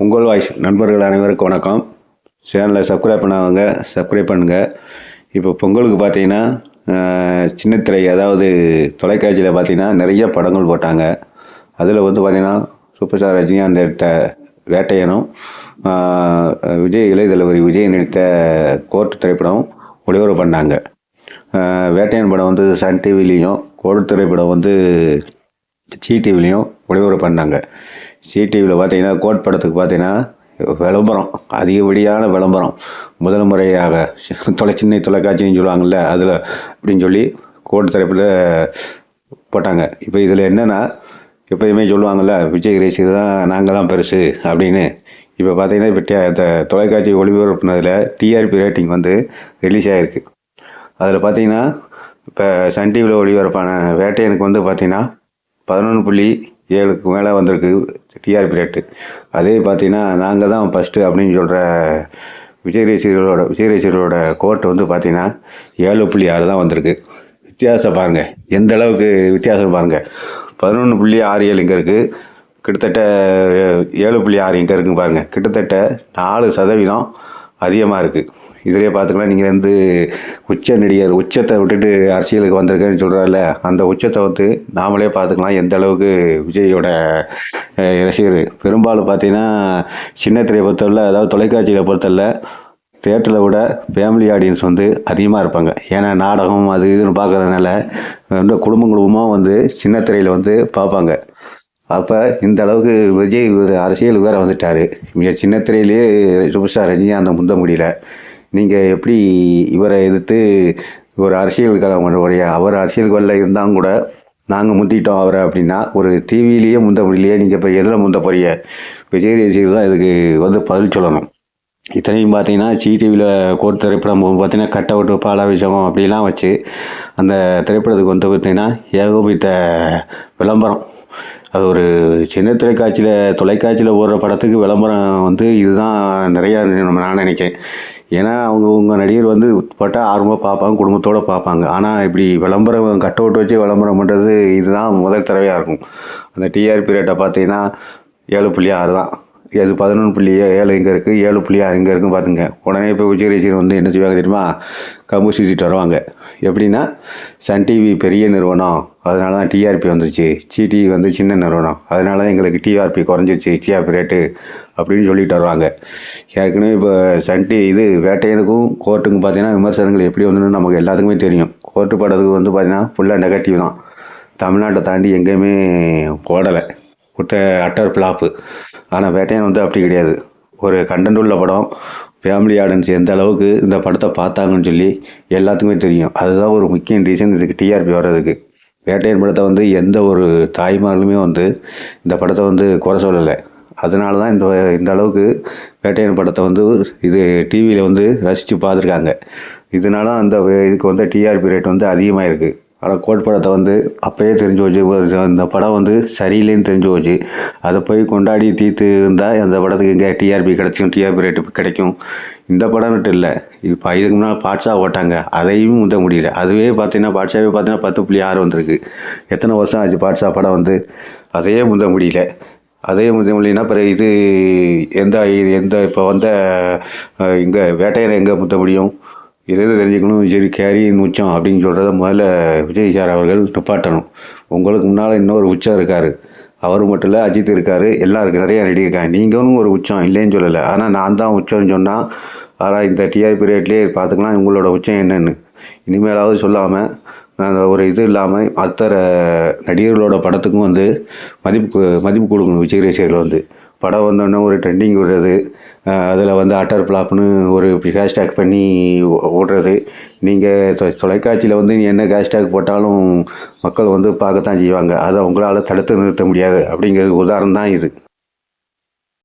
உங்கள் வாய்ஸ் நண்பர்கள் அனைவருக்கும் வணக்கம். சேனலை சப்ஸ்கிரைப் பண்ணாதவங்க சப்ஸ்கிரைப் பண்ணுங்கள். இப்போ பொங்கலுக்கு பார்த்தீங்கன்னா சின்னத்திரை அதாவது தொலைக்காட்சியில் பார்த்தீங்கன்னா நிறைய படங்கள் போட்டாங்க. அதில் வந்து பார்த்தீங்கன்னா சூப்பர் ஸ்டார் ரஜினிகாந்த் எடுத்த வேட்டையனும் இளைய தளபதி விஜய் நடித்த கோர்ட் திரைப்படம் ஒளிபரப்பு பண்ணாங்க. வேட்டையன் படம் வந்து சன் டிவிலையும், கோர்ட் திரைப்படம் வந்து ஜி டிவிலையும் ஒளிபரப்பு பண்ணாங்க. ஜி டிவியில் பார்த்தீங்கன்னா கோர்ட் படத்துக்கு பார்த்தீங்கன்னா விளம்பரம், அதிகப்படியான விளம்பரம். முதல் முறையாக சின்ன தொலைக்காட்சின்னு சொல்லுவாங்கள்ல, அதில் அப்படின்னு சொல்லி கோர்ட் திரைப்பட போட்டாங்க. இப்போ இதில் என்னென்னா, எப்போயுமே சொல்லுவாங்கள்ல, விஜய் ரசிகர் தான் நாங்கள் தான் பெருசு அப்படின்னு. இப்போ பார்த்தீங்கன்னா இப்போ இந்த தொலைக்காட்சி ஒளிபரப்புனதில் டிஆர்பி ரேட்டிங் வந்து ரிலீஸ் ஆகிருக்கு. அதில் பார்த்தீங்கன்னா இப்போ சன் டிவியில் ஒளிபரப்பான வேட்டையனுக்கு வந்து பார்த்தீங்கன்னா 11.7க்கு மேலே வந்திருக்கு டிஆர்பி ரேட்டு. அதே பார்த்தீங்கன்னா நாங்கள் தான் ஃபஸ்ட்டு அப்படின்னு சொல்கிற விஜய் ரசிகர்களோட கோர்ட் வந்து பார்த்தீங்கன்னா 7.6 தான் வந்திருக்கு. வித்தியாசம் பாருங்கள், எந்த அளவுக்கு வித்தியாசம் பாருங்கள். 11.67 இங்கே இருக்குது, கிட்டத்தட்ட 7.6 இங்கே இருக்குன்னு பாருங்கள். கிட்டத்தட்ட 4% அதிகமாக இருக்குது. இதிலே பார்த்துக்கலாம். நீங்கள் வந்து நடிகர் உச்சத்தை விட்டுட்டு அரசியலுக்கு வந்திருக்கேன்னு சொல்கிறாருல, அந்த உச்சத்தை வந்து நாமளே பார்த்துக்கலாம் எந்த அளவுக்கு விஜயோட ரசிகர். பெரும்பாலும் பார்த்தீங்கன்னா சின்னத்திரையை பொறுத்தவரை, அதாவது தொலைக்காட்சியில் பொறுத்தவரை தேட்டரில் விட ஃபேமிலி ஆடியன்ஸ் வந்து அதிகமாக இருப்பாங்க. ஏன்னா நாடகம் அது இதுன்னு பார்க்குறதுனால வந்து குடும்பமாக வந்து சின்னத்திரையில் வந்து பார்ப்பாங்க. அப்போ இந்த அளவுக்கு விஜய் அரசியலுக்கு வேறு வந்துட்டார். இங்கே சின்னத்திரையிலேயே சூப்பர் ஸ்டார் ரஜினிகாந்தை முந்த முடியல. நீங்கள் எப்படி இவரை எதிர்த்து ஒரு அரசியலுக்காக அவர் அரசியலுக்கு வரல இருந்தாலும் கூட நாங்கள் முந்திட்டோம் அவரை அப்படின்னா, ஒரு டிவிலேயே முந்த முடியலையே, நீங்கள் இப்போ எதில் முந்த போறீங்க? விஜய் ரசிகர்கள் தான் இதுக்கு வந்து பதில் சொல்லணும். இத்தனையும் பார்த்தீங்கன்னா ஜி டிவியில் கோர்ட் திரைப்படம் பார்த்தீங்கன்னா கட் அவுட்டு பாலாபிஷேகம் அப்படிலாம் வச்சு அந்த திரைப்படத்துக்கு வந்து பார்த்திங்கன்னா ஏகோபித்த விளம்பரம். அது ஒரு சின்ன தொலைக்காட்சியில் ஓடுற படத்துக்கு விளம்பரம் வந்து இதுதான் நிறையா நான் நினைக்கிறேன். ஏன்னா அவங்க நடிகர் வந்து போட்டால் ஆர்வமாக பார்ப்பாங்க, குடும்பத்தோடு பார்ப்பாங்க. ஆனால் இப்படி விளம்பரம் கட் அவுட் வச்சு விளம்பரம் பண்ணுறது இதுதான் முதல் தடவையாக இருக்கும். அந்த டிஆர்பி ரேட்டை பார்த்தீங்கன்னா 7.6 தான். அது 11.7 இங்கே இருக்குது, 7.6 இங்கே இருக்குன்னு பார்த்துங்க. உடனே இப்போ விஜய் ரசிகர் வந்து என்ன செய்வாங்க தெரியுமா? கம்பு சுற்றிட்டு வருவாங்க. எப்படின்னா, சன் டிவி பெரிய நிறுவனம், அதனால தான் டிஆர்பி வந்துருச்சு. ஜி டிவி வந்து சின்ன நிறுவனம், அதனால தான் எங்களுக்கு டிஆர்பி குறைஞ்சிருச்சு, டிஆர்பி ரேட்டு அப்படின்னு சொல்லிட்டு வருவாங்க. ஏற்கனவே இப்போ வேட்டையனுக்கும் கோர்ட்டுக்கும் பார்த்தீங்கன்னா விமர்சனங்கள் எப்படி வந்துன்னு நமக்கு எல்லாத்துக்குமே தெரியும். கோர்ட்டு படத்துக்கு வந்து பார்த்தீங்கன்னா ஃபுல்லாக நெகட்டிவ் தான். தமிழ்நாட்டை தாண்டி எங்கேயுமே ஓடலை, அட்டர் ஃப்ளாப்பு. ஆனால் வேட்டையன் வந்து அப்படி கிடையாது. ஒரு கண்டென்ட் உள்ள படம், ஃபேமிலி ஆடியன்ஸ் எந்த அளவுக்கு இந்த படத்தை பார்த்தாங்கன்னு சொல்லி எல்லாத்துக்குமே தெரியும். அதுதான் ஒரு முக்கிய ரீசன் இதுக்கு டிஆர்பி வர்றதுக்கு. வேட்டையன் படத்தை வந்து எந்த ஒரு தாய்மார்களுமே வந்து இந்த படத்தை வந்து குறை சொல்லலை. அதனால தான் இந்த அளவுக்கு வேட்டையன் படத்தை வந்து இது டிவியில் வந்து ரசித்து பார்த்துருக்காங்க. இதனால அந்த இதுக்கு வந்து டிஆர்பி ரேட் வந்து அதிகமாக இருக்குது. ஆனால் கோட் படத்தை வந்து அப்போயே தெரிஞ்சு போச்சு, இந்த படம் வந்து சரியில்லைன்னு தெரிஞ்சு போச்சு. அதை போய் கொண்டாடி தீர்த்து இருந்தால் அந்த படத்துக்கு இங்கே டிஆர்பி கிடைக்கும், டிஆர்பி ரேட்டு கிடைக்கும். இந்த படம் மட்டும் இல்லை, இப்போ இதுக்கு முன்னால் பாட்ஷா ஓட்டாங்க, அதையும் முந்த முடியல. அதுவே பார்த்தீங்கன்னா பாட்ஷாவே பார்த்தீங்கன்னா 10.6 வந்திருக்கு. எத்தனை வருஷம் ஆச்சு பாட்ஷா படம் வந்து? அதையே முந்த முடியல. அதே முடியலன்னா பிறகு இது எந்த இப்போ வந்த இங்கே வேட்டையரை எங்கே முத்த முடியும்? இதை தெரிஞ்சுக்கணும். சரி, கேரியின் உச்சம் அப்படின்னு சொல்கிறத முதல்ல விஜய் சார் அவர்கள் நிப்பாட்டணும். உங்களுக்கு முன்னால் இன்னொரு உச்சம் இருக்கார். அவர் மட்டும் இல்லை, அஜித் இருக்கார், எல்லாம் இருக்குது, நிறையா நடிகருக்காங்க. நீங்களும் ஒரு உச்சம் இல்லைன்னு சொல்லலை. ஆனால் நான் தான் உச்சம்னு சொன்னால், ஆனால் இந்த டிஆர்பி ரேட்லேயே பார்த்துக்கலாம் உங்களோட உச்சம் என்னென்னு. இனிமேலாவது சொல்லாமல் ஒரு இது இல்லாமல் அத்தனை நடிகர்களோட படத்துக்கும் வந்து மதிப்பு கொடுக்கணும். விஜய் ரசிகர்கள் வந்து படம் வந்தோடனே ஒரு ட்ரெண்டிங் விடுறது, அதில் வந்து அட்டர் ஃப்ளாப்னு ஒரு ஹேஷ்டேக் பண்ணி ஓடுறது. நீங்கள் தொலைக்காட்சியில் வந்து என்ன ஹேஷ்டேக் போட்டாலும் மக்கள் வந்து பார்க்கத்தான் செய்வாங்க. அதை உங்களால் தடுத்து நிறுத்த முடியாது அப்படிங்கிறது உதாரணம் தான் இது.